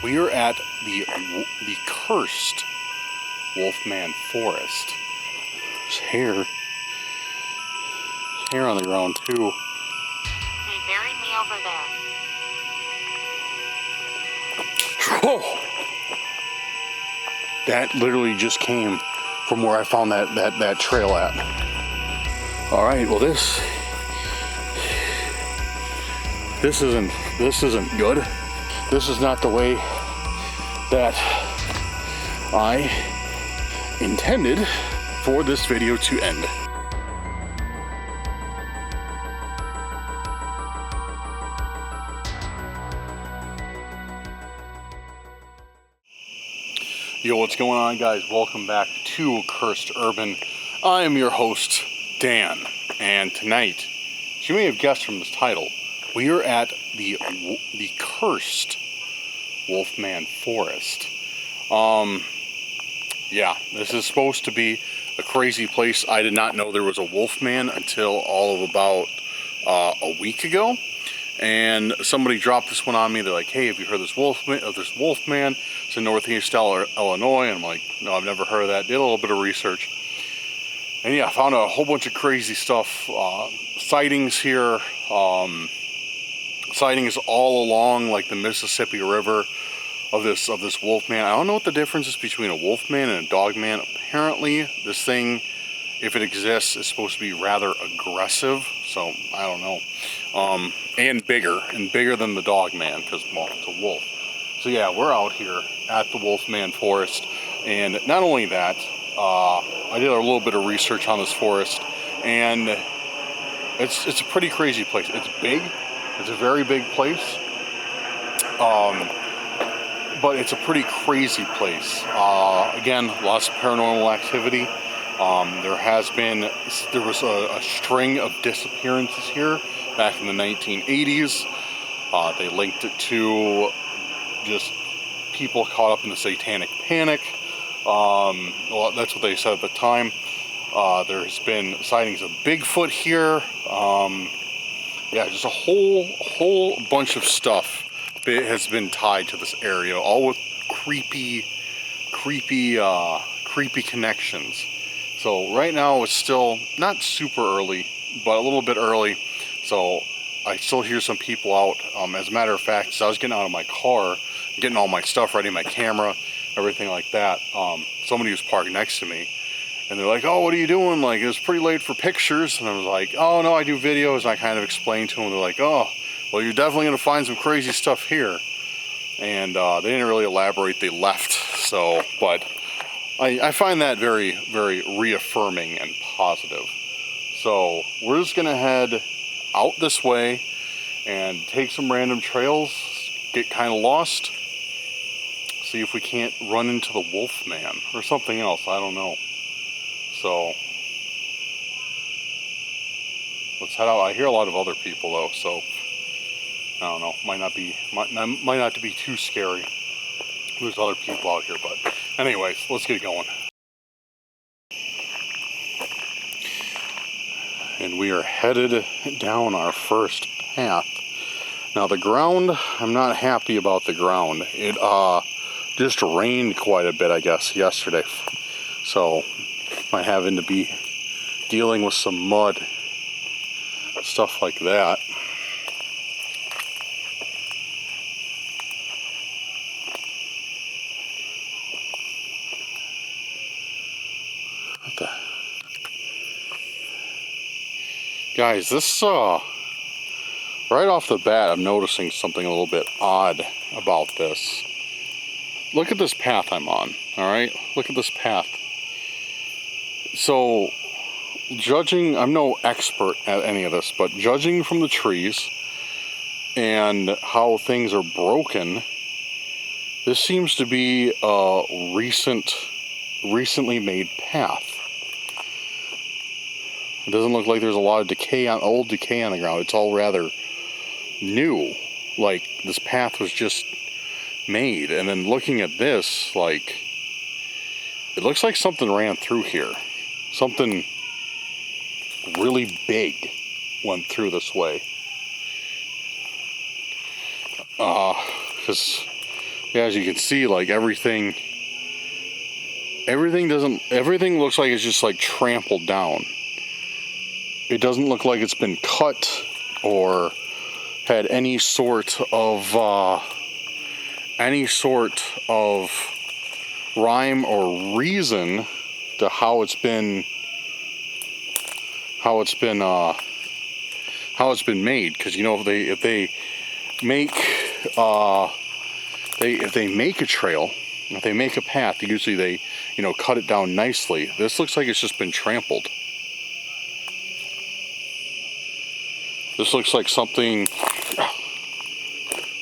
We are at the cursed Wolfman Forest. There's hair. There's hair on the ground too. They buried me over there. Whoa! That literally just came from where I found that trail at. All right, well this isn't good. This is not the way that I intended for this video to end. Yo, what's going on, guys? Welcome back to Cursed Urban. I am your host, Dan, and tonight, as you may have guessed from this title, we are at the cursed Wolfman Forest. Yeah, this is supposed to be a crazy place. I did not know there was a Wolfman until all of about a week ago. And somebody dropped this one on me. They're like, hey, have you heard of this Wolfman? It's in Northeast Illinois. And I'm like, no, I've never heard of that. Did a little bit of research. And yeah, I found a whole bunch of crazy stuff. Sightings here. Sightings all along like the Mississippi River of this Wolfman. I don't know what the difference is between a Wolfman and a Dogman. Apparently, this thing, if it exists, is supposed to be rather aggressive. So, I don't know. And bigger than the Dogman, because, well, it's a wolf. So yeah, we're out here at the Wolfman Forest, and not only that, I did a little bit of research on this forest, and it's a pretty crazy place. It's big. It's a very big place. But it's a pretty crazy place. Again, lots of paranormal activity. There was a string of disappearances here back in the 1980s. They linked it to just people caught up in the satanic panic. Well, that's what they said at the time. There's been sightings of Bigfoot here. Yeah, just a whole bunch of stuff has been tied to this area, all with creepy connections. So right now it's still not super early, but a little bit early. So I still hear some people out. As a matter of fact, as I was getting out of my car, getting all my stuff ready, my camera, everything like that, somebody was parked next to me, and they're like, oh, what are you doing? Like, it's pretty late for pictures. And I was like, oh, no, I do videos. And I kind of explained to them. They're like, oh, well, you're definitely going to find some crazy stuff here. And they didn't really elaborate. They left. So, but I find that very, very reaffirming and positive. So we're just going to head out this way and take some random trails, get kind of lost, see if we can't run into the Wolfman or something else. I don't know. So let's head out. I hear a lot of other people though, so I don't know. Might not be too scary. There's other people out here, but anyways, let's get going. And we are headed down our first path. Now the ground, I'm not happy about the ground. It just rained quite a bit, I guess, yesterday. So I'm having to be dealing with some mud, stuff like that. What the? Guys, this, right off the bat, I'm noticing something a little bit odd about this. Look at this path I'm on, alright? Look at this path. So, judging, I'm no expert at any of this, but judging from the trees and how things are broken, this seems to be a recently made path. It doesn't look like there's a lot of old decay on the ground. It's all rather new. Like, this path was just made. And then looking at this, like, it looks like something ran through here. Something really big went through this way. Because Yeah, as you can see, like everything looks like it's just like trampled down. It doesn't look like it's been cut or had any sort of rhyme or reason to how it's been made. Because you know, if they make a trail, if they make a path, usually they, you know, cut it down nicely. This looks like it's just been trampled. This looks like something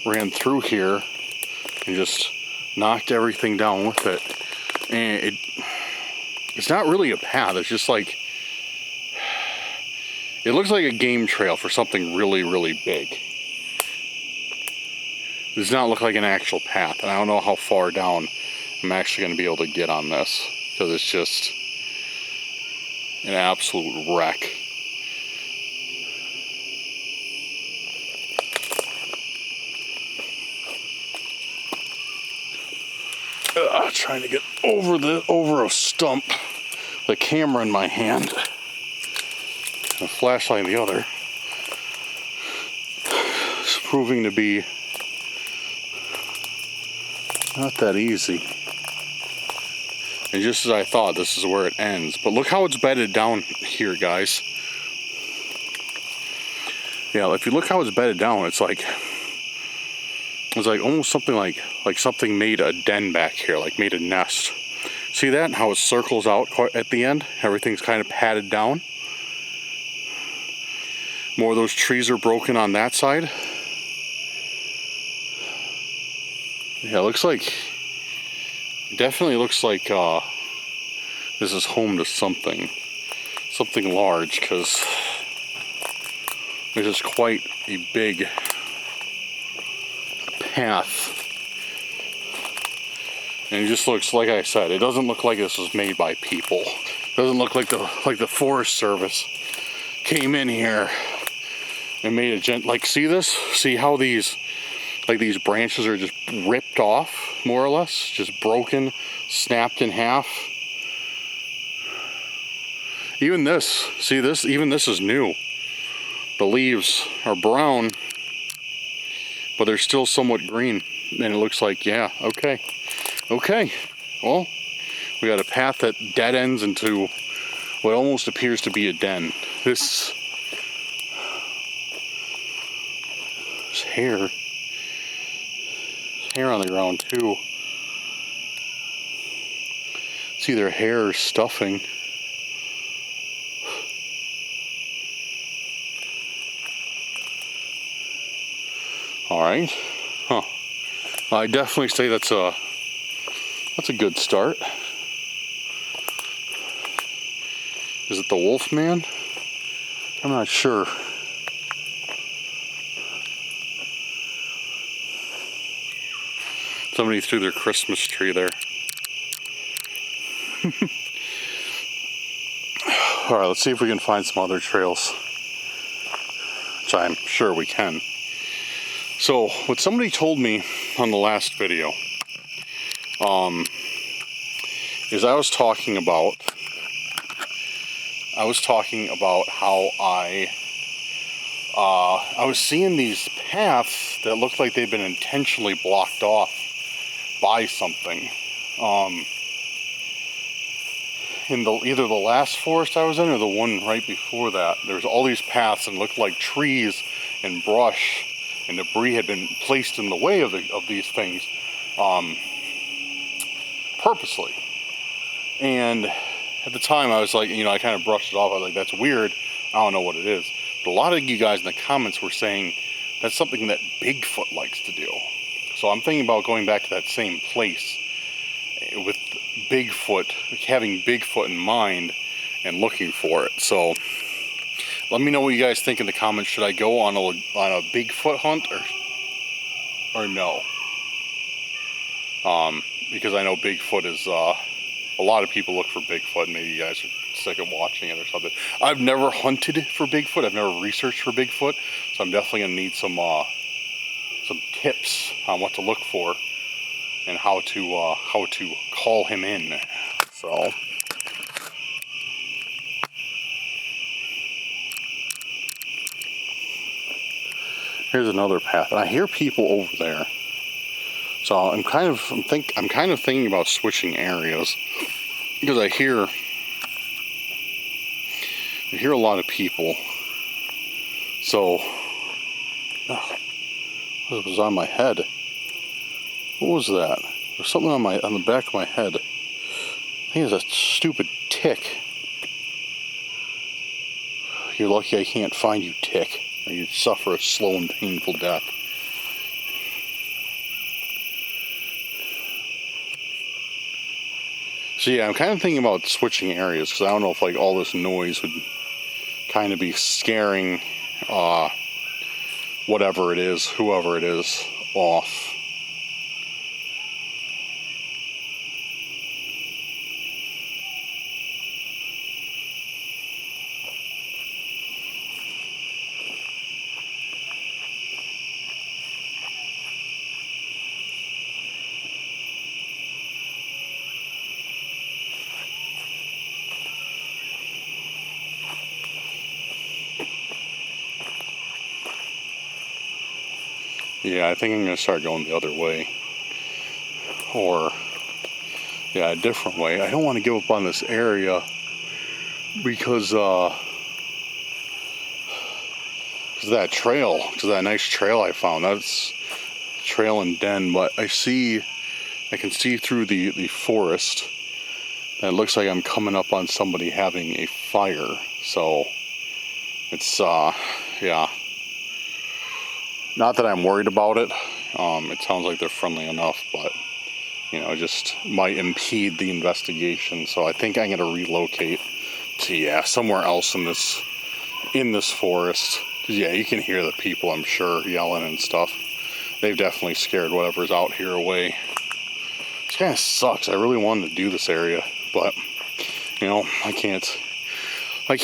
ran through here and just knocked everything down with it. And it's not really a path. It's just like, it looks like a game trail for something really, really big. It does not look like an actual path. And I don't know how far down I'm actually going to be able to get on this, because it's just an absolute wreck. Trying to get over a stump, the camera in my hand, and a flashlight in the other. It's proving to be not that easy. And just as I thought, this is where it ends. But look how it's bedded down here, guys. Yeah, if you look how it's bedded down, it's like almost something like something made a den back here, like made a nest. See that? How it circles out at the end? Everything's kind of padded down. More of those trees are broken on that side. Yeah, it looks like, definitely looks like this is home to something large, because this is quite a big path. And it just looks, like I said, it doesn't look like this was made by people. It doesn't look like the Forest Service came in here and made a like, see this? See how these branches are just ripped off, more or less, just broken, snapped in half. Even this, see this? Even this is new. The leaves are brown, but they're still somewhat green. And it looks like, yeah, okay. Well, we got a path that dead ends into what almost appears to be a den. This hair on the ground too. It's either hair or stuffing. All right, huh? I definitely say that's a good start. Is it the Wolf Man? I'm not sure. Somebody threw their Christmas tree there. All right, let's see if we can find some other trails, which I'm sure we can. So, what somebody told me on the last video, is I was talking about how I was seeing these paths that looked like they've been intentionally blocked off by something. In either the last forest I was in or the one right before that, there's all these paths and looked like trees and brush and debris had been placed in the way of these things purposely. And at the time I was like, I kind of brushed it off. I was like, that's weird. I don't know what it is. But a lot of you guys in the comments were saying that's something that Bigfoot likes to do. So I'm thinking about going back to that same place with Bigfoot, having Bigfoot in mind and looking for it. So let me know what you guys think in the comments. Should I go on a Bigfoot hunt or no? Because I know Bigfoot is a lot of people look for Bigfoot. Maybe you guys are sick of watching it or something. I've never hunted for Bigfoot. I've never researched for Bigfoot, so I'm definitely gonna need some tips on what to look for. and how to call him in. So here's another path, and I hear people over there. So I'm kind of thinking about switching areas because I hear a lot of people. So what was on my head? What was that? There's something on the back of my head. I think it's a stupid tick. You're lucky I can't find you, tick, or you'd suffer a slow and painful death. So yeah, I'm kind of thinking about switching areas because I don't know if like all this noise would kind of be scaring whatever it is, whoever it is, off. Yeah, I think I'm going to start going the other way. Or, yeah, a different way. I don't want to give up on this area because that trail, because that nice trail I found. That's trail and den, but I can see through the forest. And it looks like I'm coming up on somebody having a fire. So, it's, yeah. Not that I'm worried about it. It sounds like they're friendly enough, but just might impede the investigation. So I think I'm going to relocate to somewhere else in this forest. 'Cause you can hear the people, I'm sure, yelling and stuff. They've definitely scared whatever's out here away. This kind of sucks. I really wanted to do this area, but I can't. I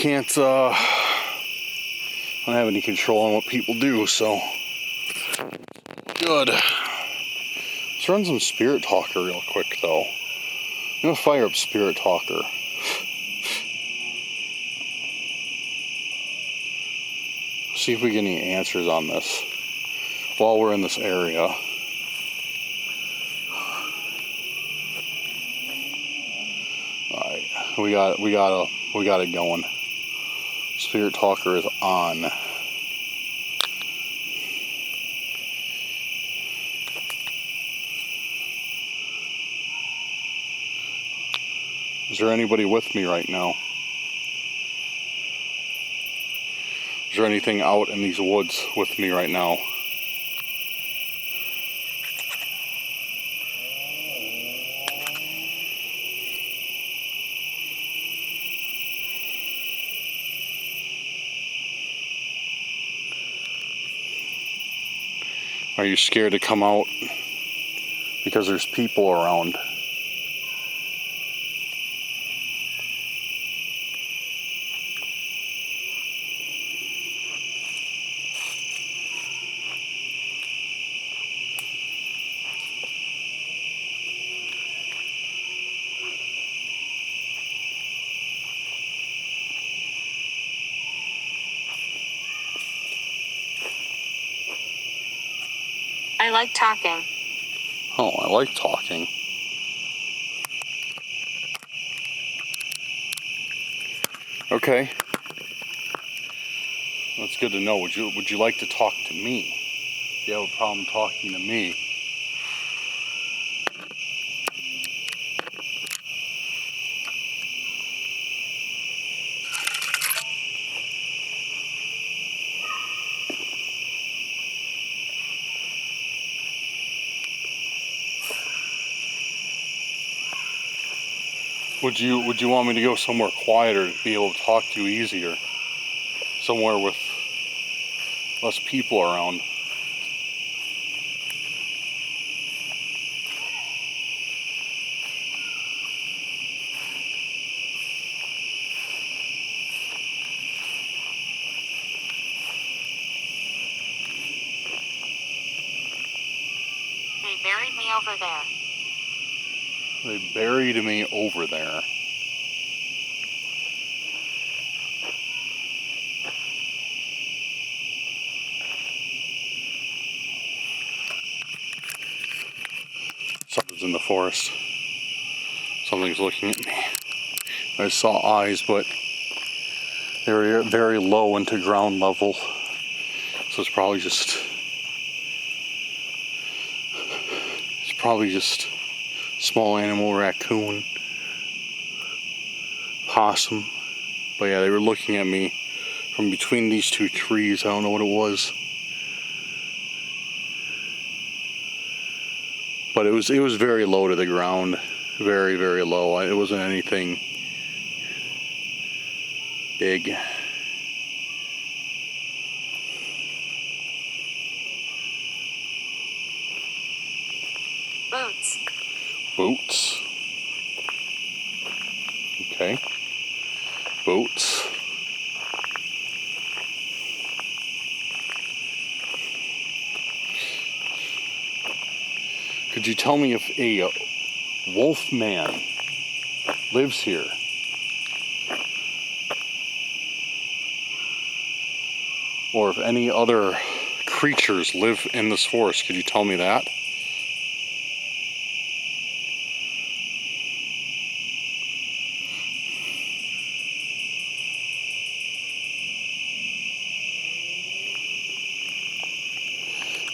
don't have any control on what people do. So. Good. Let's run some Spirit Talker real quick, though. I'm going to fire up Spirit Talker. See if we get any answers on this while we're in this area. Alright, we got it going. Spirit Talker is on. Is there anybody with me right now? Is there anything out in these woods with me right now? Are you scared to come out because there's people around? I like talking. Oh, I like talking. Okay. That's good to know. Would you like to talk to me? If you have a problem talking to me. Would you want me to go somewhere quieter to be able to talk to you easier? Somewhere with less people around. They buried me over there. They buried me over there. Something's in the forest. Something's looking at me. I saw eyes, but they were very low into ground level. So it's probably just small animal, raccoon, possum. But yeah, they were looking at me from between these two trees. I don't know what it was. But it was very low to the ground. Very, very low. It wasn't anything big. Boots. Boots. Okay. Boots. Could you tell me if a wolf man lives here? Or if any other creatures live in this forest? Could you tell me that?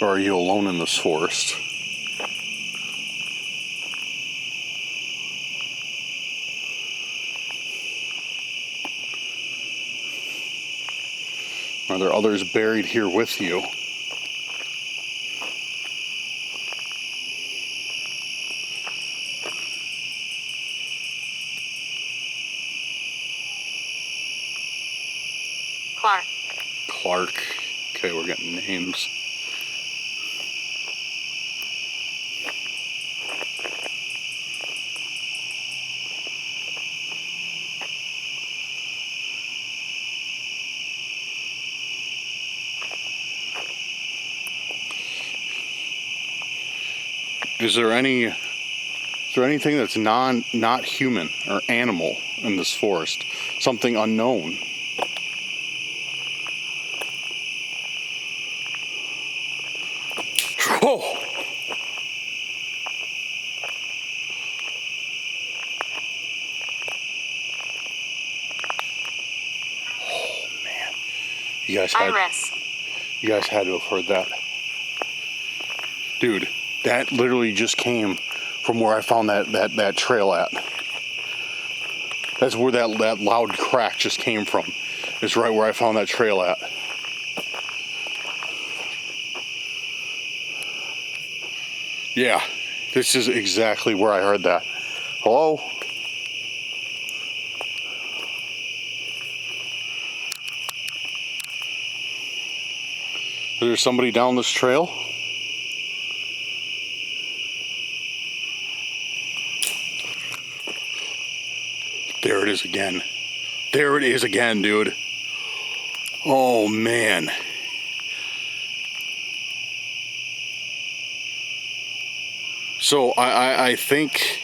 Or are you alone in this forest? Are there others buried here with you? Clark. Clark. Okay, we're getting names. Is there anything that's not human or animal in this forest? Something unknown? Oh! Oh man. You guys had to have heard that. Dude, that literally just came from where I found that trail at. That's where that loud crack just came from. It's right where I found that trail at. Yeah, this is exactly where I heard that. Hello? Is there somebody down this trail? There it is again. There it is again, dude. Oh man. So I think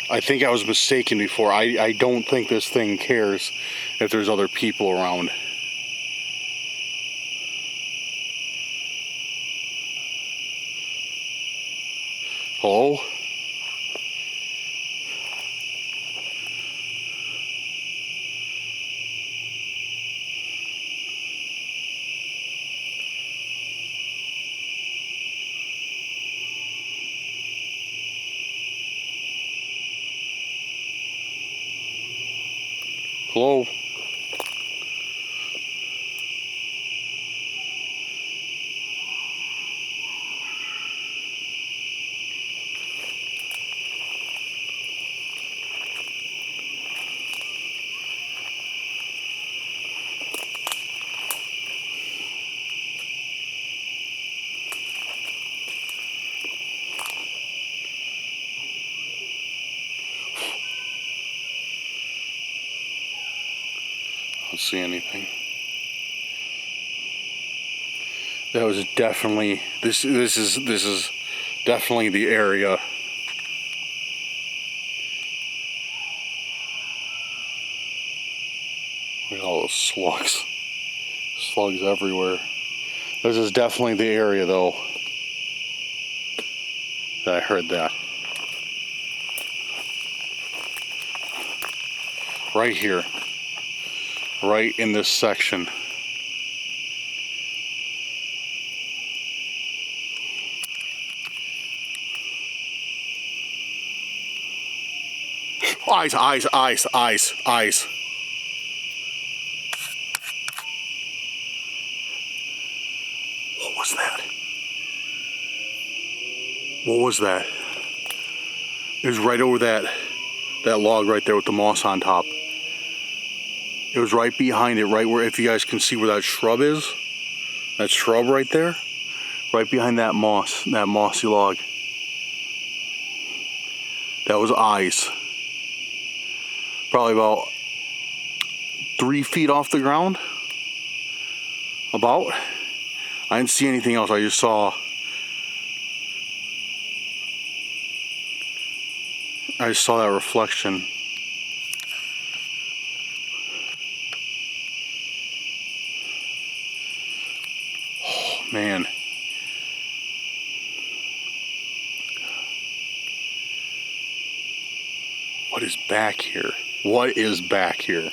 I was mistaken before. I don't think this thing cares if there's other people around. Hello? Hello? I don't see anything. That was definitely this is definitely the area. those slugs. Slugs everywhere. This is definitely the area, though, that I heard that. Right here. Right in this section. Eyes, eyes, eyes, eyes, eyes. What was that? What was that? It was right over that log right there with the moss on top. It was right behind it, right where, if you guys can see where that shrub is, that shrub right there, right behind that moss, that mossy log. That was eyes. Probably about 3 feet off the ground. About. I didn't see anything else. I just saw. I just saw that reflection. Oh man. What is back here? What is back here?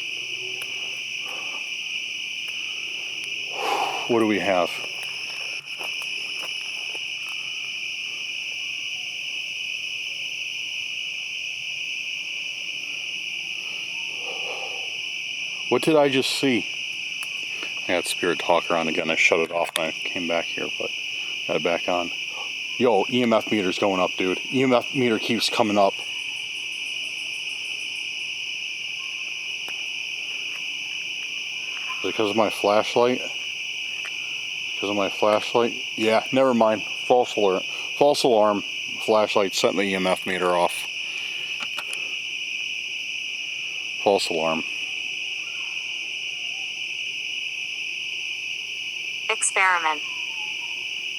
What do we have? What did I just see? I got Spirit Talker on again. I shut it off when I came back here, but got it back on. Yo, EMF meter's going up, dude. EMF meter keeps coming up. Is it because of my flashlight? Because of my flashlight? Yeah, never mind. False alert. False alarm. Flashlight setting the EMF meter off. False alarm. Experiment.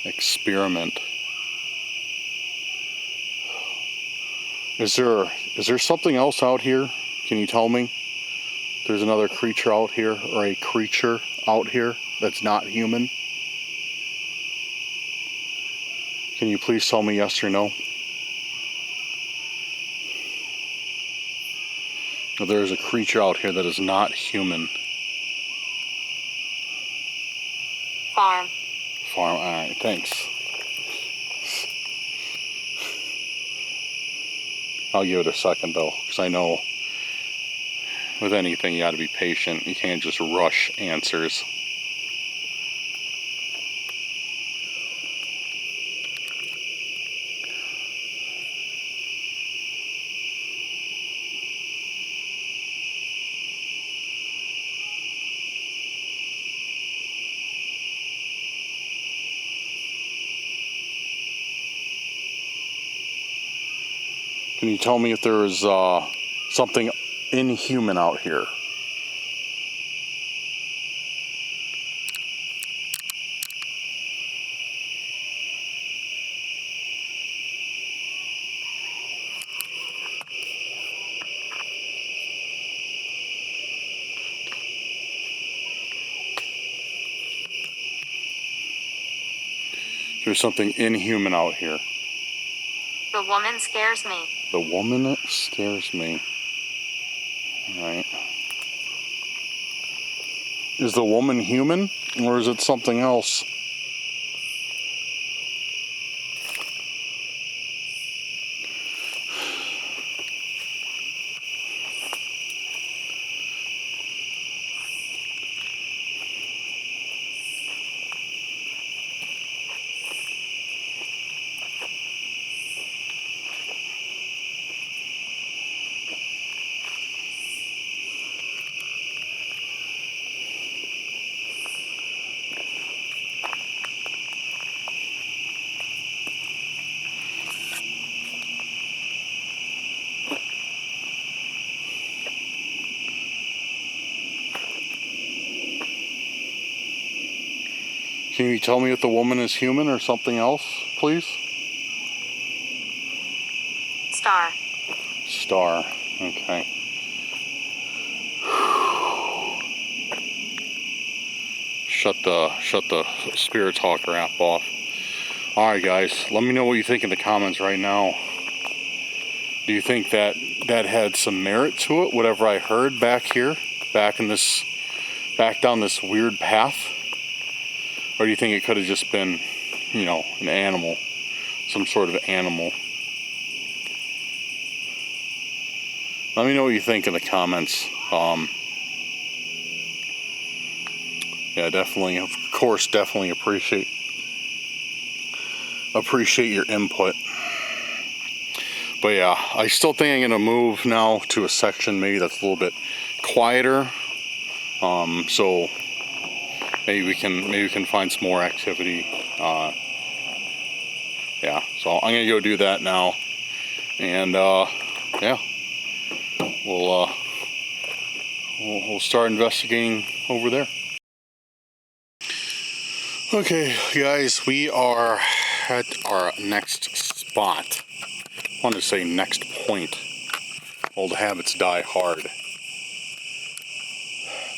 Experiment. Is there something else out here? Can you tell me? There's another creature out here, or a creature out here that's not human? Can you please tell me yes or no? There is a creature out here that is not human. Farm. Farm, alright, thanks. I'll give it a second though, because I know with anything you gotta be patient. You can't just rush answers. Can you tell me if there is something inhuman out here? There's something inhuman out here. The woman scares me. The woman scares me. Alright. Is the woman human, or is it something else? Can you tell me if the woman is human or something else, please? Star. Star. Okay. shut the spirit talker app off. All right, guys, let me know what you think in the comments right now. Do you think that had some merit to it, whatever I heard back here, back down this weird path? Or do you think it could have just been, you know, an animal, some sort of animal? Let me know what you think in the comments. Yeah, definitely, of course, definitely appreciate your input. But yeah, I still think I'm gonna move now to a section maybe that's a little bit quieter. So maybe we can find some more activity. Yeah, so I'm gonna go do that now, and yeah, we'll start investigating over there. Okay, guys, we are at our next spot. I want to say next point. Old habits die hard.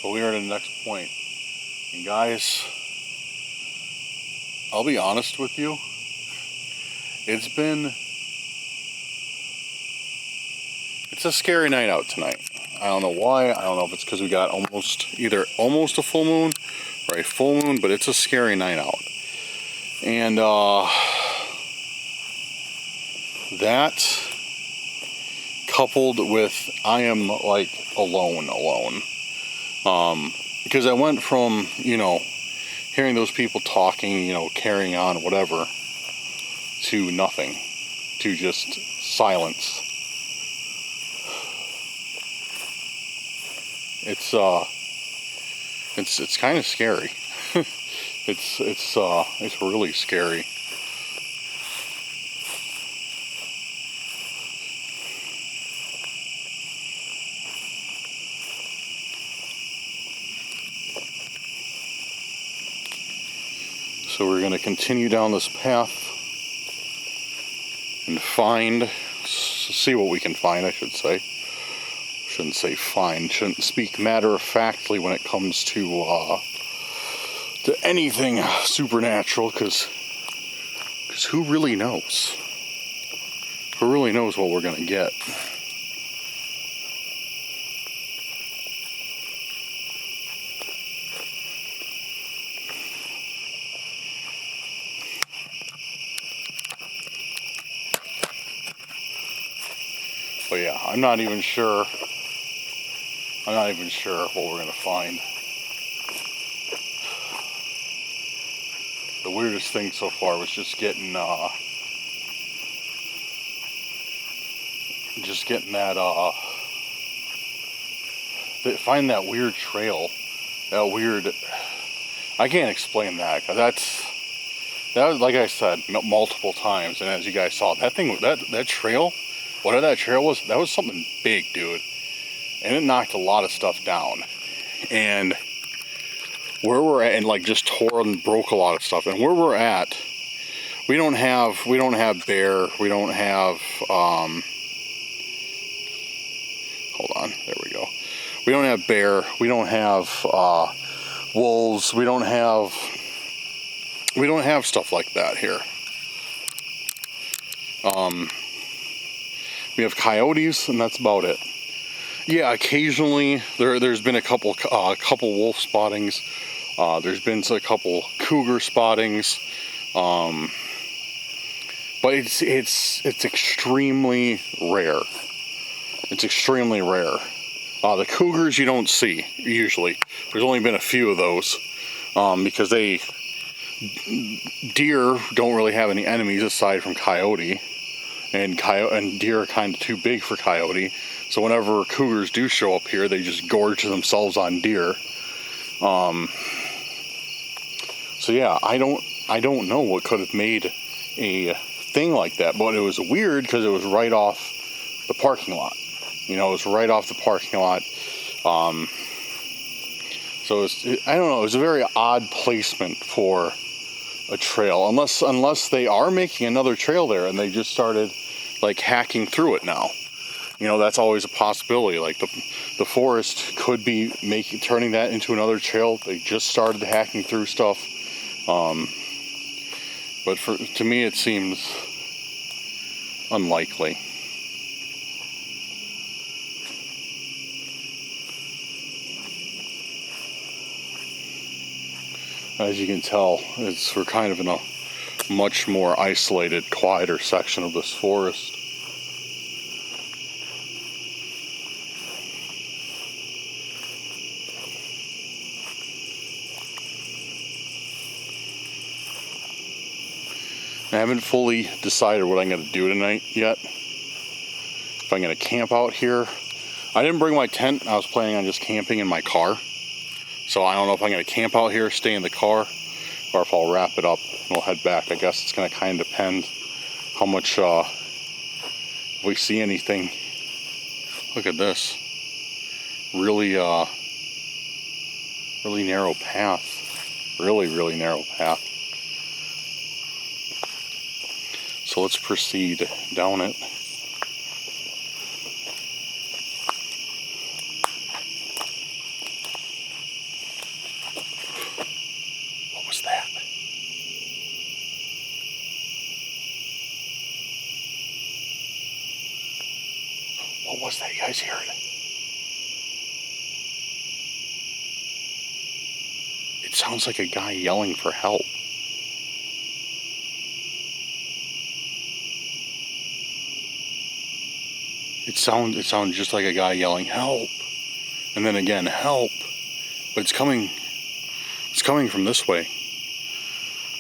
But we are at the next point. And guys, I'll be honest with you. It's a scary night out tonight. I don't know why. I don't know if it's because we got either almost a full moon or a full moon, but it's a scary night out. And that coupled with I am like alone. Because I went from, you know, hearing those people talking, you know, carrying on, whatever, to nothing, to just silence. It's kind of scary. It's really scary. So we're going to continue down this path and see what we can find, I should say. Shouldn't say find, shouldn't speak matter-of-factly when it comes to anything supernatural, because who really knows? Who really knows what we're going to get? But yeah, I'm not even sure what we're going to find. The weirdest thing so far was just getting that find that weird trail, I can't explain that, because that was, like I said, multiple times, and as you guys saw, that trail, whatever that trail was, that was something big, dude, and it knocked a lot of stuff down. And where we're at, and like just tore and broke a lot of stuff, and where we're at, we don't have bear, we don't have hold on, there we go. We don't have bear, we don't have wolves, we don't have stuff like that here. We have coyotes, and that's about it. Yeah, occasionally there's been a couple wolf spottings. There's been a couple cougar spottings, but it's extremely rare. It's extremely rare. The cougars you don't see usually. There's only been a few of those, because deer don't really have any enemies aside from coyote, and deer are kind of too big for coyote. So whenever cougars do show up here, they just gorge themselves on deer. So yeah, I don't know what could have made a thing like that, but it was weird because it was right off the parking lot. You know, it was right off the parking lot. So I don't know. It was a very odd placement for a trail, unless they are making another trail there and they just started like hacking through it now. you know, that's always a possibility. Like the forest could be turning that into another trail. They just started hacking through stuff. But to me, it seems unlikely. As you can tell, we're kind of in a much more isolated, quieter section of this forest. I haven't fully decided what I'm going to do tonight yet. If I'm going to camp out here. I didn't bring my tent. I was planning on just camping in my car. So I don't know if I'm going to camp out here, stay in the car, or if I'll wrap it up and we'll head back. I guess it's going to kind of depend how much, if we see anything. Look at this. Really, really narrow path. Really, really narrow path. So let's proceed down it. What was that? What was that? You guys hear it? It sounds like a guy yelling for help. It sounds just like a guy yelling help, and then again help, but it's coming from this way.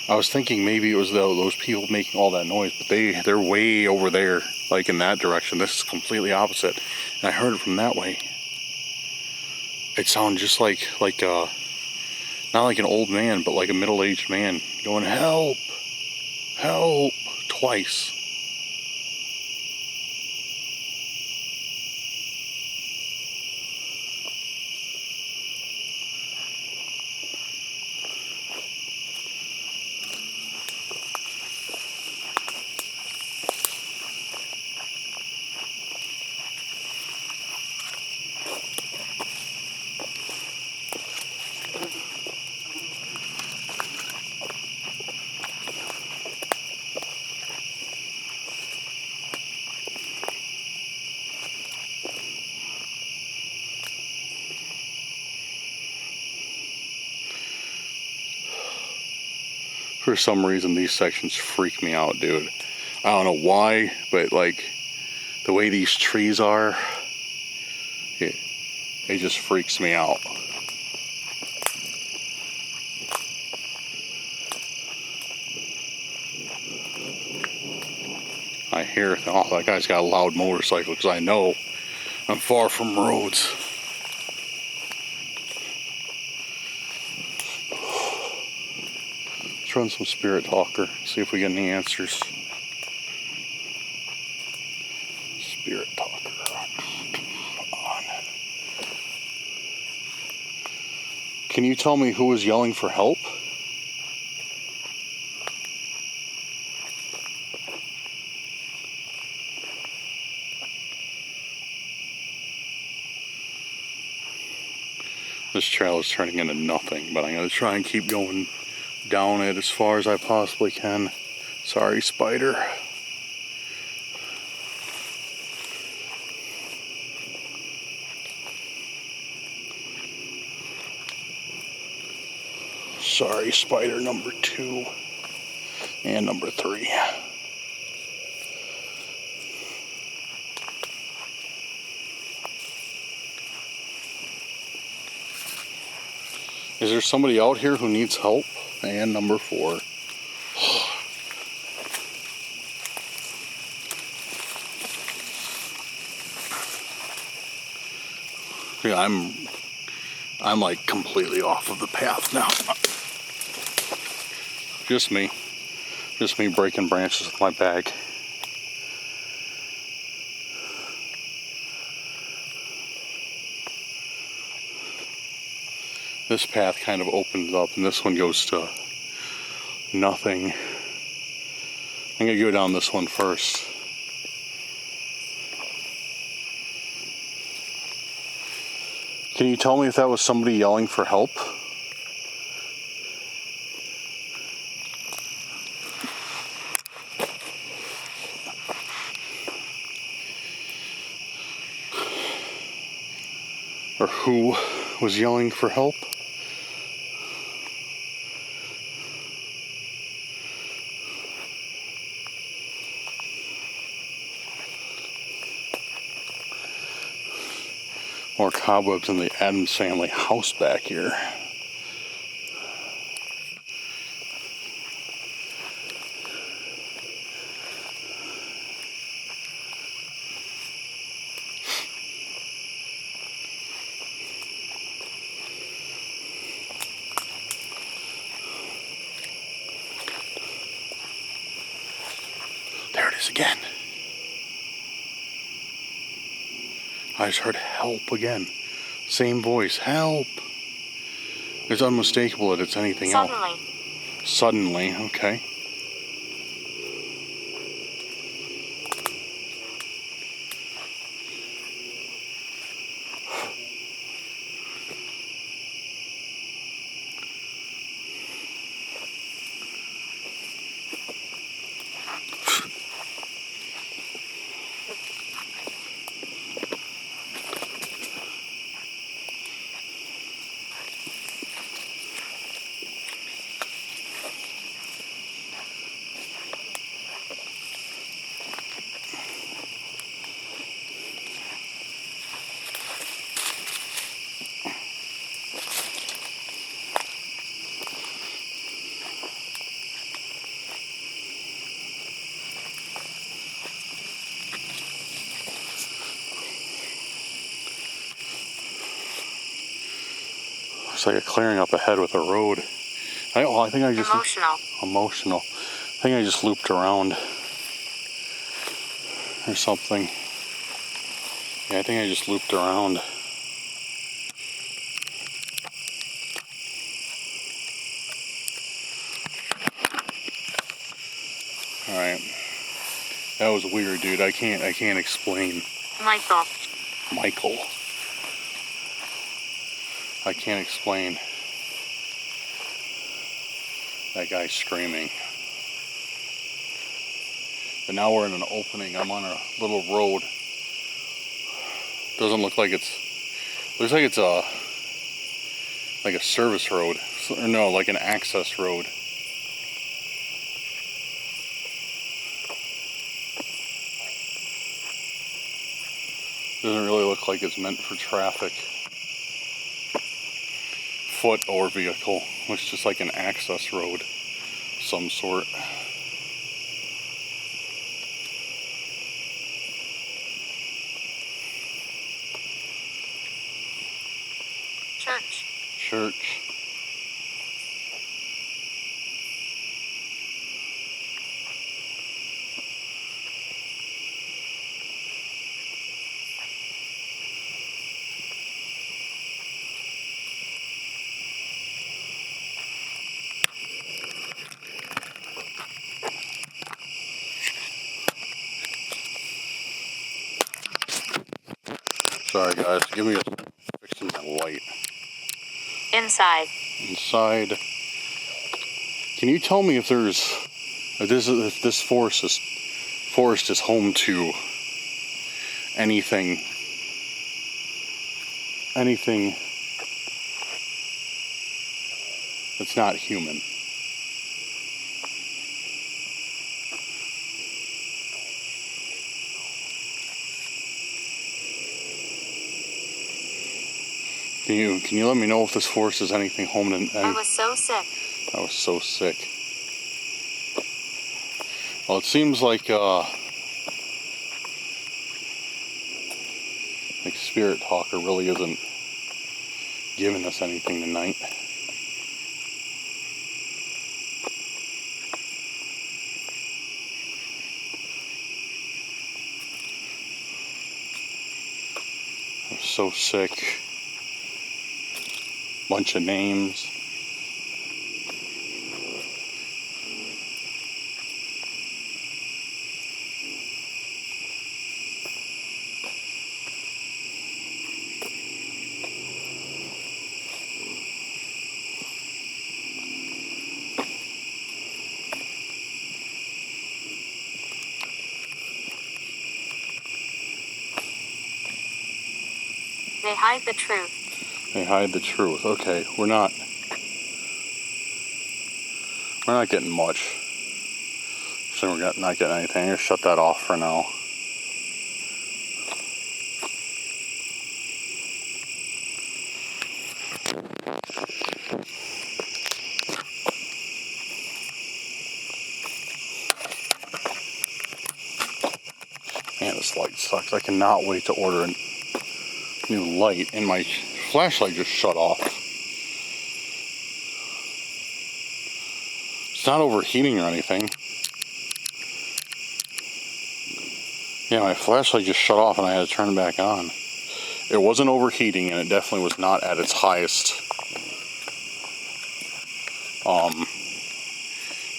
I was thinking maybe it was those people making all that noise, but they're way over there, like in that direction. This is completely opposite, and I heard it from that way. It sounded just like not like an old man, but like a middle-aged man going help, help twice. For some reason, these sections freak me out, dude. I don't know why, but like the way these trees are, it just freaks me out. I hear, oh, that guy's got a loud motorcycle, because I know I'm far from roads. Let's run some Spirit Talker, see if we get any answers. Spirit Talker on. Can you tell me who was yelling for help? This trail is turning into nothing, but I'm going to try and keep going down it as far as I possibly can. Sorry, spider. Sorry, spider number 2 and number 3. Is there somebody out here who needs help? And number 4. Yeah, I'm like completely off of the path now. Just me breaking branches with my bag. This path kind of opens up, and this one goes to nothing. I'm gonna go down this one first. Can you tell me if that was somebody yelling for help? Or who was yelling for help? More cobwebs in the Addams family house back here. There it is again. I just heard help again. Same voice, help. It's unmistakable that it's anything else. Suddenly, okay. Looks like a clearing up ahead with a road. I think I just... Emotional. I think I just looped around. Or something. Yeah, I think I just looped around. Alright. That was weird, dude. I can't explain. Michael. I can't explain that guy screaming. But now we're in an opening. I'm on a little road. Doesn't look like it's... Looks like it's a service road. Or no, like an access road. Doesn't really look like it's meant for traffic. Foot or vehicle. Looks just like an access road of some sort. Church. Sorry guys, give me a fixing that light. Inside. Can you tell me if this forest is home to anything that's not human? Can you let me know if this forest is anything home to... I was so sick. I was so sick. Well, it seems like Spirit Talker really isn't giving us anything tonight. I'm so sick. Bunch of names. They hide the truth. They hide the truth. Okay, we're not getting much. So we're not getting anything. I'm gonna shut that off for now. Man, this light sucks. I cannot wait to order a new light, and my flashlight just shut off. It's not overheating or anything. Yeah, my flashlight just shut off and I had to turn it back on. It wasn't overheating, and it definitely was not at its highest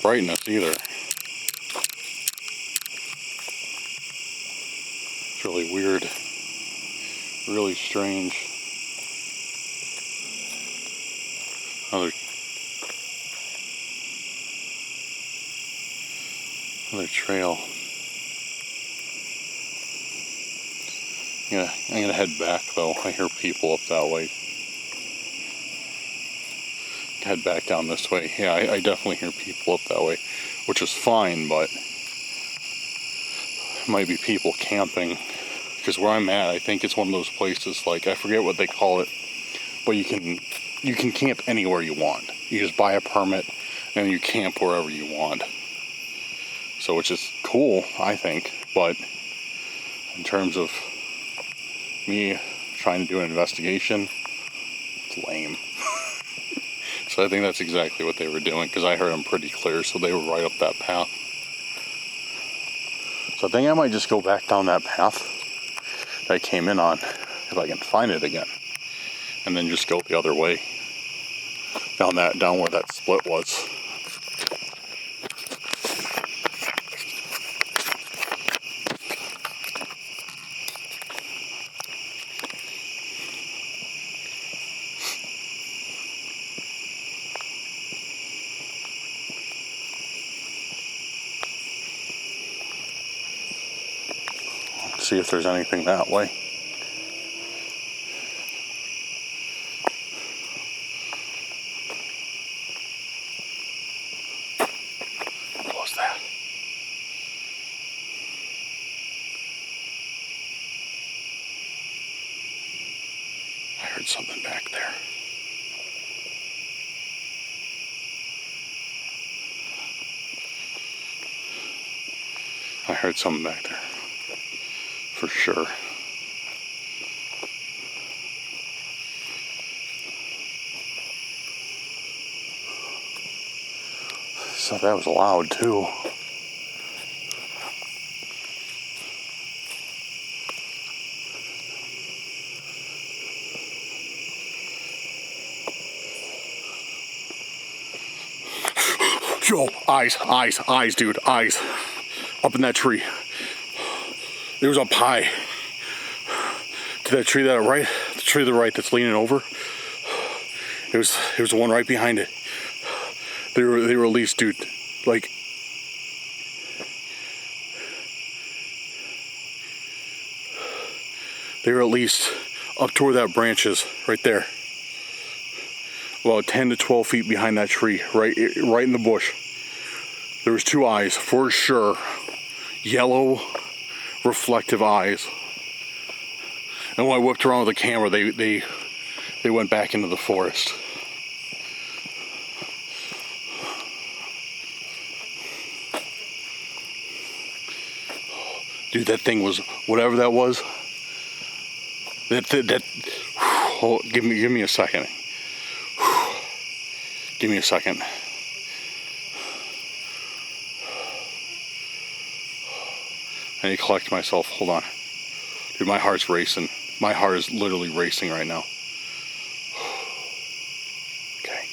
brightness either. It's really weird. Really strange. Another trail. Yeah, I'm gonna head back though. I hear people up that way. Head back down this way. Yeah, I definitely hear people up that way, which is fine, but it might be people camping. Because where I'm at, I think it's one of those places, like, I forget what they call it, but you can camp anywhere you want. You just buy a permit and you camp wherever you want. So, which is cool, I think, but in terms of me trying to do an investigation, it's lame. So I think that's exactly what they were doing, because I heard them pretty clear, so they were right up that path. So I think I might just go back down that path that I came in on, if I can find it again, and then just go the other way, down where that split was. See if there's anything that way. What was that? I heard something back there. I heard something back there. For sure. So that was loud too. Yo, eyes, dude, eyes. Up in that tree. There was up high. To that tree the tree to the right that's leaning over. It was the one right behind it. They were at least, dude, like, they were at least up to where that branch is, right there. About 10 to 12 feet behind that tree, right in the bush. There was two eyes, for sure. Yellow, reflective eyes. And when I whipped around with the camera, they went back into the forest. Dude, that thing was, whatever that was, oh, give me a second. Give me a second. I need to collect myself. Hold on. Dude, my heart's racing. My heart is literally racing right now. Okay.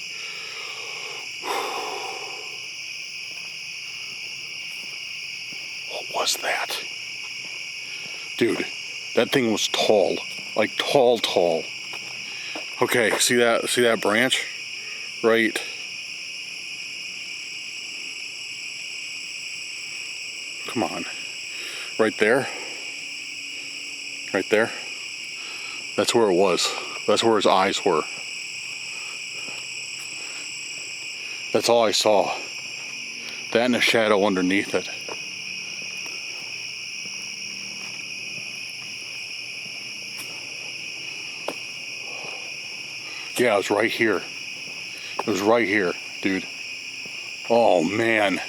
What was that? Dude, that thing was tall. Like tall. Okay, see that branch? Right. Come on. Right there. Right there. That's where it was. That's where his eyes were. That's all I saw. That and a shadow underneath it. Yeah, it was right here. It was right here, dude. Oh man.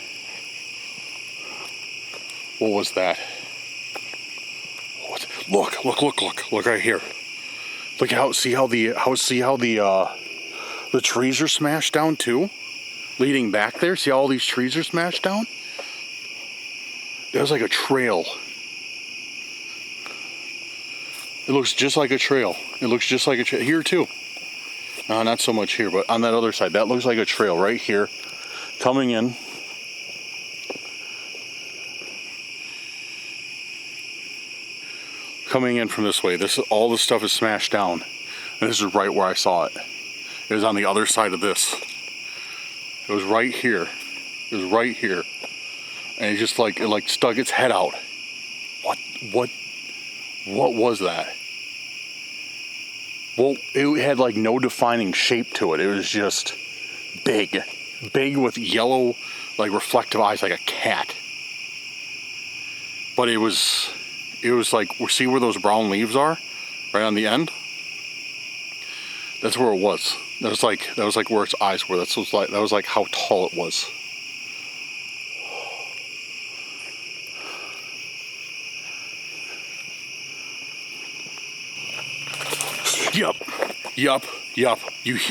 What was that? Look right here. Look how the trees are smashed down too? Leading back there, see how all these trees are smashed down? There's like a trail. It looks just like a trail. It looks just like a trail here too. No, not so much here, but on that other side, that looks like a trail right here, coming in. Coming in from this way. All this stuff is smashed down, and this is right where I saw it. It was on the other side of this. It was right here. It was right here, and it just like stuck its head out. What was that? Well, it had like no defining shape to it. It was just big with yellow, like reflective eyes, like a cat. But it was like, see where those brown leaves are, right on the end. That's where it was. That was like where its eyes were. That was like how tall it was. Yup.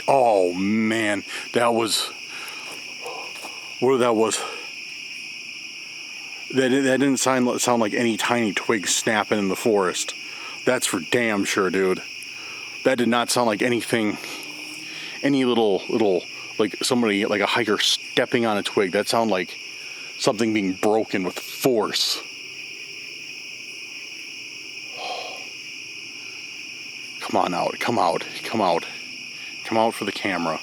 Oh man, that was what that was. That didn't sound like any tiny twig snapping in the forest. That's for damn sure, dude. That did not sound like anything, any little like somebody, like a hiker stepping on a twig. That sounded like something being broken with force. Come on out, come out for the camera.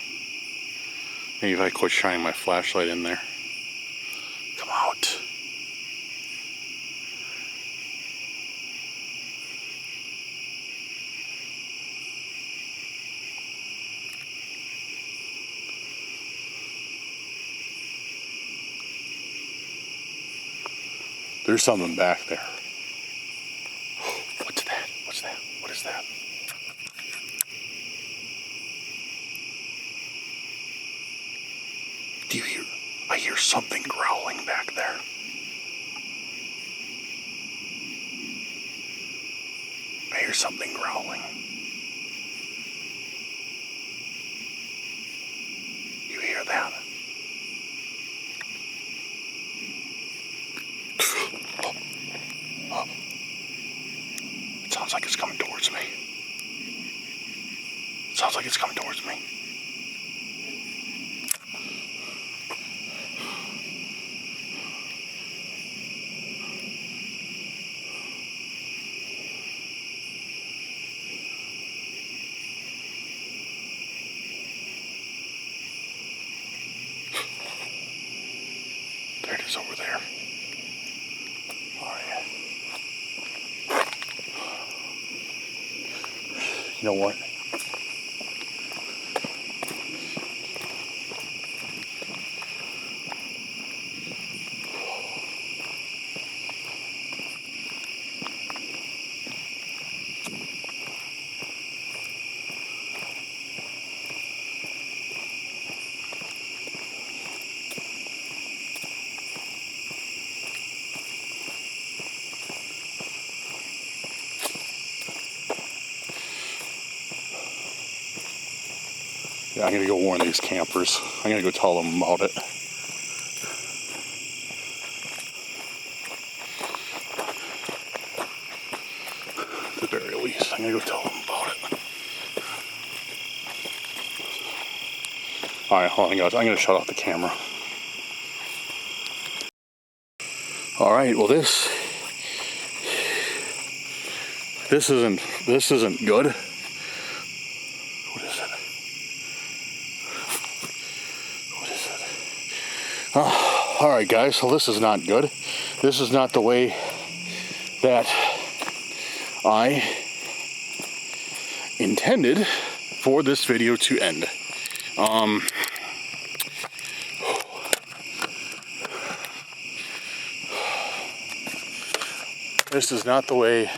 Maybe if I quit shining my flashlight in there. Come out. There's something back there. What's that? What is that? Do you hear? I hear something growling back there. I hear something growling. You hear that? It sounds like it's coming towards me. There it is over there. Alright. You know what? Yeah, I'm gonna go warn these campers. I'm gonna go tell them about it. At the very least, I'm gonna go tell them about it. Alright, hold on guys, I'm gonna shut off the camera. Alright, well this isn't good. Alright guys, so this is not good. This is not the way that I intended for this video to end. This is not the way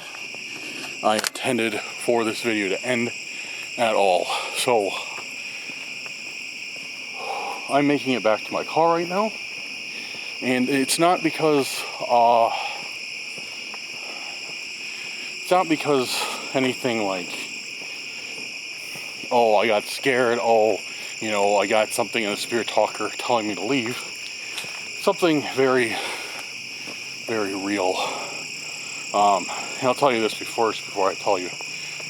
I intended for this video to end at all. So I'm making it back to my car right now, and it's not because anything like, oh, I got scared, oh, you know, I got something in a spirit talker telling me to leave. Something very, very real. And I'll tell you this before I tell you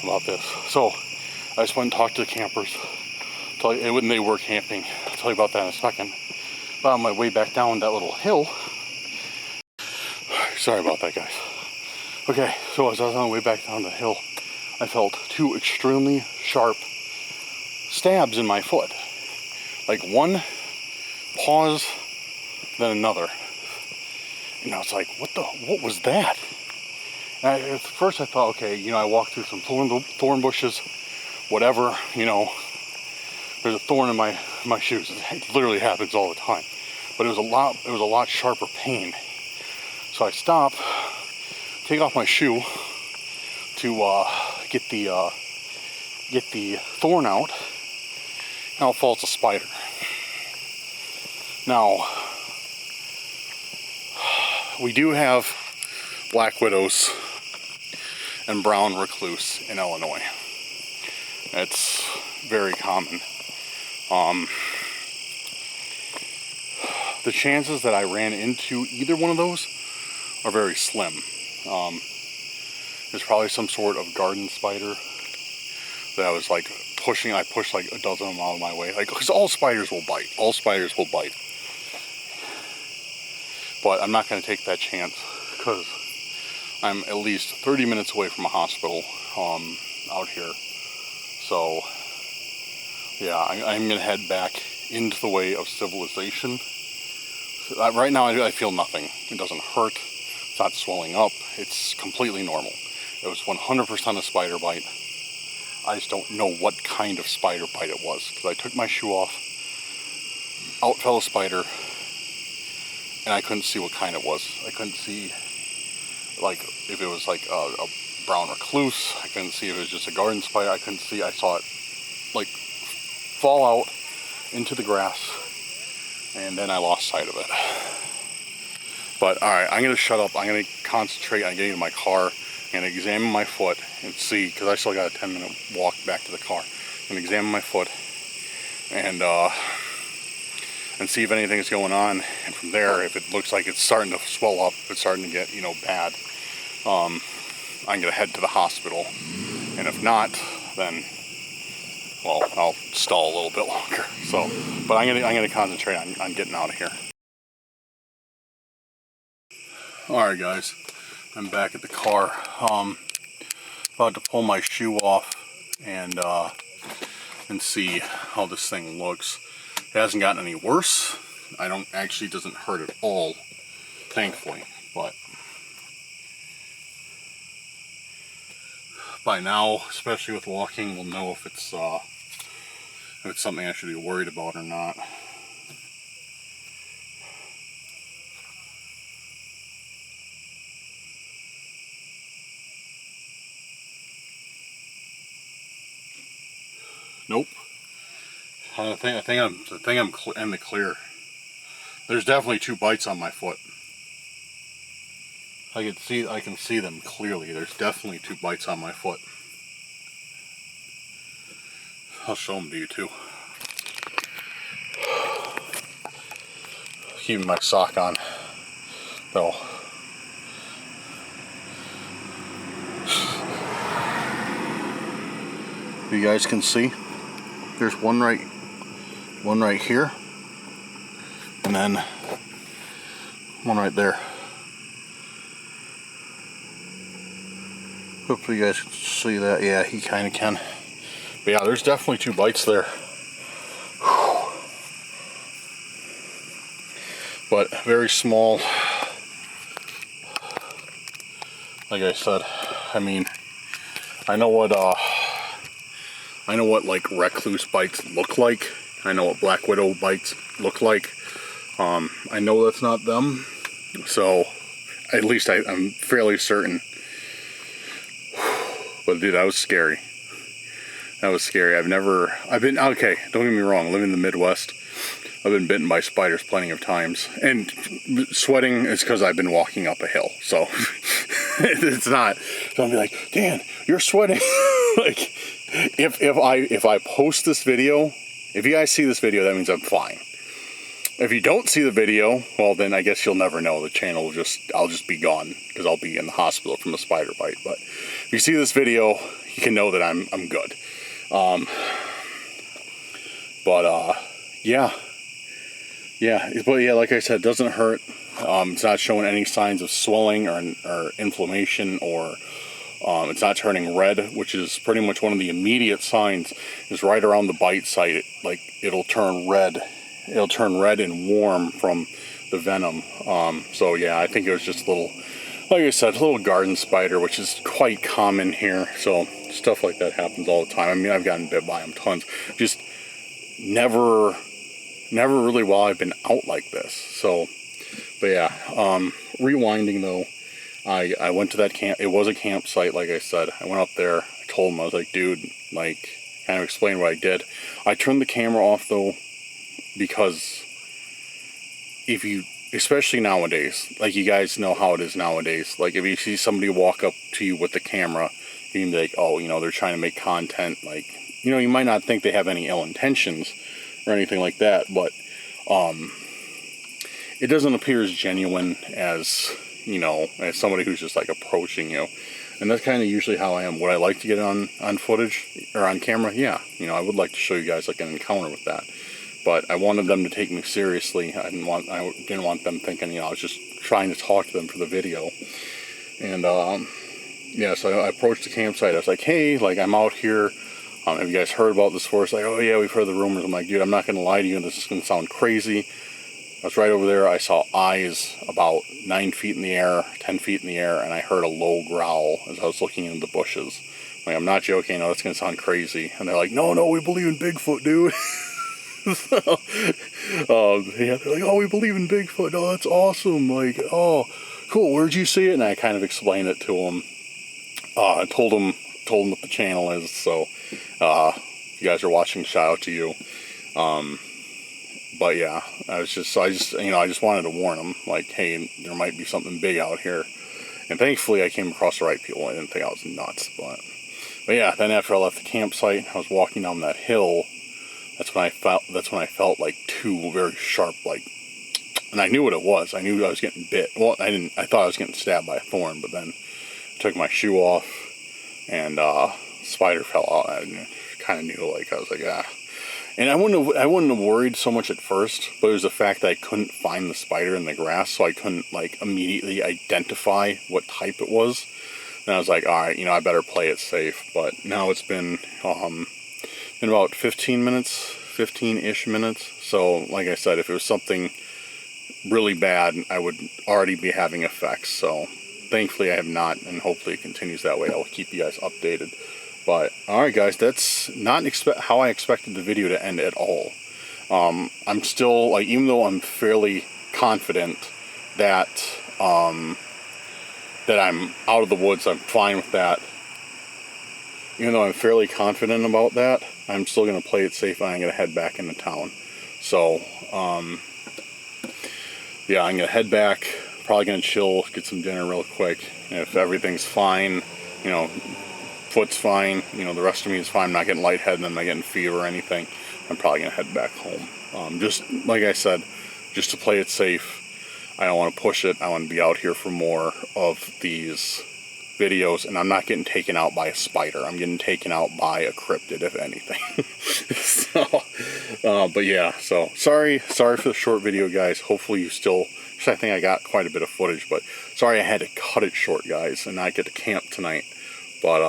about this. So I just went and talked to the campers. When they were camping. I'll tell you about that in a second. But on my way back down that little hill, sorry about that, guys. Okay, so as I was on the way back down the hill, I felt two extremely sharp stabs in my foot. Like one pause, then another. And I was like, what was that? And at first I thought, okay, you know, I walked through some thorn bushes, whatever, you know, there's a thorn in my shoes. It literally happens all the time. But it was a lot sharper pain. So I stop, take off my shoe to get the thorn out, and out falls a spider. Now, we do have black widows and brown recluse in Illinois. It's very common. The chances that I ran into either one of those are very slim. There's probably some sort of garden spider that I was like pushing. I pushed like a dozen of them out of my way. Like, because all spiders will bite. All spiders will bite. But I'm not going to take that chance because I'm at least 30 minutes away from a hospital out here. So, yeah, I'm going to head back into the way of civilization. Right now, I feel nothing. It doesn't hurt. It's not swelling up. It's completely normal. It was 100% a spider bite. I just don't know what kind of spider bite it was, because I took my shoe off, out fell a spider, and I couldn't see what kind it was. I couldn't see, like, if it was like a brown recluse. I couldn't see if it was just a garden spider. I couldn't see. I saw it like fall out into the grass, and then I lost sight of it. But alright, I'm going to shut up. I'm going to concentrate on getting to my car. I'm going to examine my foot and see, because I still got a 10-minute walk back to the car. I'm going to examine my foot and see if anything's going on. And from there, if it looks like it's starting to swell up, if it's starting to get, you know, bad, I'm going to head to the hospital. And if not, then, well, I'll stall a little bit longer. So, but I'm going to concentrate on getting out of here. Alright guys, I'm back at the car. About to pull my shoe off and see how this thing looks. It hasn't gotten any worse. It doesn't hurt at all, thankfully. But by now, especially with walking, we'll know if it's something I should be worried about or not. Nope. I think I'm in the clear. There's definitely 2 bites on my foot. I can see them clearly. There's definitely 2 bites on my foot. I'll show them to you too. Keeping my sock on, though. You guys can see. There's one right here, and then one right there. Hopefully you guys can see that. Yeah, he kind of can. But yeah, there's definitely 2 bites there. Whew. But very small. Like I said, I mean, I know what I know what like recluse bites look like. I know what black widow bites look like. I know that's not them, so at least I'm fairly certain. But dude, that was scary. That was scary. I've been, okay, don't get me wrong, living in the Midwest, I've been bitten by spiders plenty of times. And sweating is because I've been walking up a hill, so it's not. So I'll be like, Dan, you're sweating. Like, if I post this video, if you guys see this video, that means I'm fine. If you don't see the video, well, then I guess you'll never know. The channel I'll just be gone because I'll be in the hospital from a spider bite. But if you see this video, you can know that I'm good. But yeah, like I said, it doesn't hurt. It's not showing any signs of swelling or inflammation, or it's not turning red, which is pretty much one of the immediate signs. Is right around the bite site, it'll turn red. It'll turn red and warm from the venom. So yeah, I think it was just a little, like I said, a little garden spider, which is quite common here. So stuff like that happens all the time. I mean, I've gotten bit by them tons. Just never really while I've been out like this. So, but yeah, rewinding though, I went to that camp. It was a campsite, like I said. I went up there. I told him, I was like, dude, kind of explain what I did. I turned the camera off though, because especially nowadays, like you guys know how it is nowadays, like if you see somebody walk up to you with the camera, you can be like, oh, they're trying to make content, you might not think they have any ill intentions or anything like that, but it doesn't appear as genuine as as somebody who's just approaching you. And that's kind of usually how I am. Would I like to get on footage or on camera? Yeah, I would like to show you guys an encounter with that. But I wanted them to take me seriously. I didn't want them thinking, I was just trying to talk to them for the video. And yeah, so I approached the campsite. I was like, hey, I'm out here. Have you guys heard about this forest? Like, oh yeah, we've heard the rumors. I'm like, dude, I'm not gonna lie to you. This is gonna sound crazy. I was right over there. I saw eyes about 9 feet in the air, 10 feet in the air, and I heard a low growl as I was looking into the bushes. I'm not joking. That's gonna sound crazy. And they're like, no, we believe in Bigfoot, dude. So, yeah, they're like, oh, we believe in Bigfoot. Oh, that's awesome. Oh, cool. Where'd you see it? And I kind of explained it to them. I told them what the channel is. So, if you guys are watching, shout out to you. But yeah, I just wanted to warn them, hey, there might be something big out here. And thankfully, I came across the right people. I didn't think I was nuts, but yeah. Then after I left the campsite, I was walking down that hill. That's when I felt two very sharp, and I knew what it was. I knew I was getting bit. Well, I thought I was getting stabbed by a thorn, but then I took my shoe off, and spider fell out. I kind of knew, I was like, ah. And I wouldn't have worried so much at first, but it was the fact that I couldn't find the spider in the grass, so I couldn't immediately identify what type it was. And I was like, all right, I better play it safe. But now it's been in about 15-ish minutes. So, like I said, if it was something really bad, I would already be having effects. So, thankfully, I have not, and hopefully it continues that way. I will keep you guys updated. But, alright guys, that's not how I expected the video to end at all. I'm still, even though I'm fairly confident that I'm out of the woods, I'm fine with that. Even though I'm fairly confident about that, I'm still going to play it safe, and I'm going to head back into town. So, yeah, I'm going to head back, probably going to chill, get some dinner real quick. And if everything's fine, foot's fine, the rest of me is fine, I'm not getting lightheaded, I'm not getting fever or anything, I'm probably going to head back home. Just, like I said, just to play it safe. I don't want to push it. I want to be out here for more of these videos, and I'm not getting taken out by a spider. I'm getting taken out by a cryptid, if anything. So, but yeah, so sorry for the short video, guys. Hopefully you still, I think I got quite a bit of footage, but sorry I had to cut it short, guys, and not get to camp tonight. But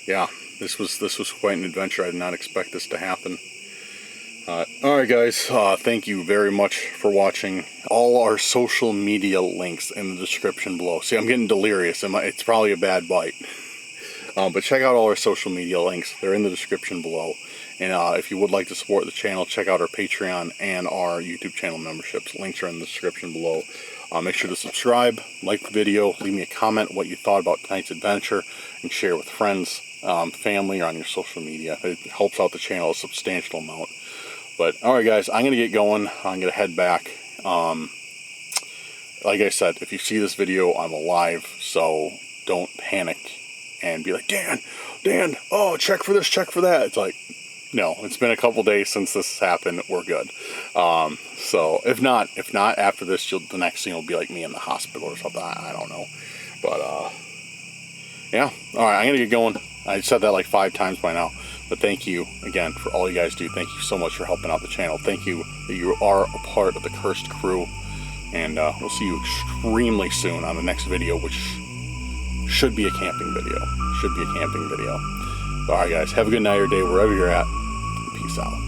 yeah, this was quite an adventure. I did not expect this to happen. Alright guys, thank you very much for watching. All our social media links in the description below. See, I'm getting delirious. It's probably a bad bite. But check out all our social media links. They're in the description below. And if you would like to support the channel, check out our Patreon and our YouTube channel memberships. Links are in the description below. Make sure to subscribe, like the video, leave me a comment what you thought about tonight's adventure, and share with friends, family, or on your social media. It helps out the channel a substantial amount. But alright guys, I'm going to get going. I'm going to head back. Like I said, if you see this video, I'm alive, so don't panic and be like, Dan, oh, check for this, check for that. It's like, no, it's been a couple days since this has happened. We're good. So if not, after this, the next scene will be like me in the hospital or something. I don't know. But, yeah. All right, I'm going to get going. I said that like 5 times by now. But thank you, again, for all you guys do. Thank you so much for helping out the channel. Thank you that you are a part of the Cursed Crew. And we'll see you extremely soon on the next video, which should be a camping video. All right, guys. Have a good night or day wherever you're at. Peace out.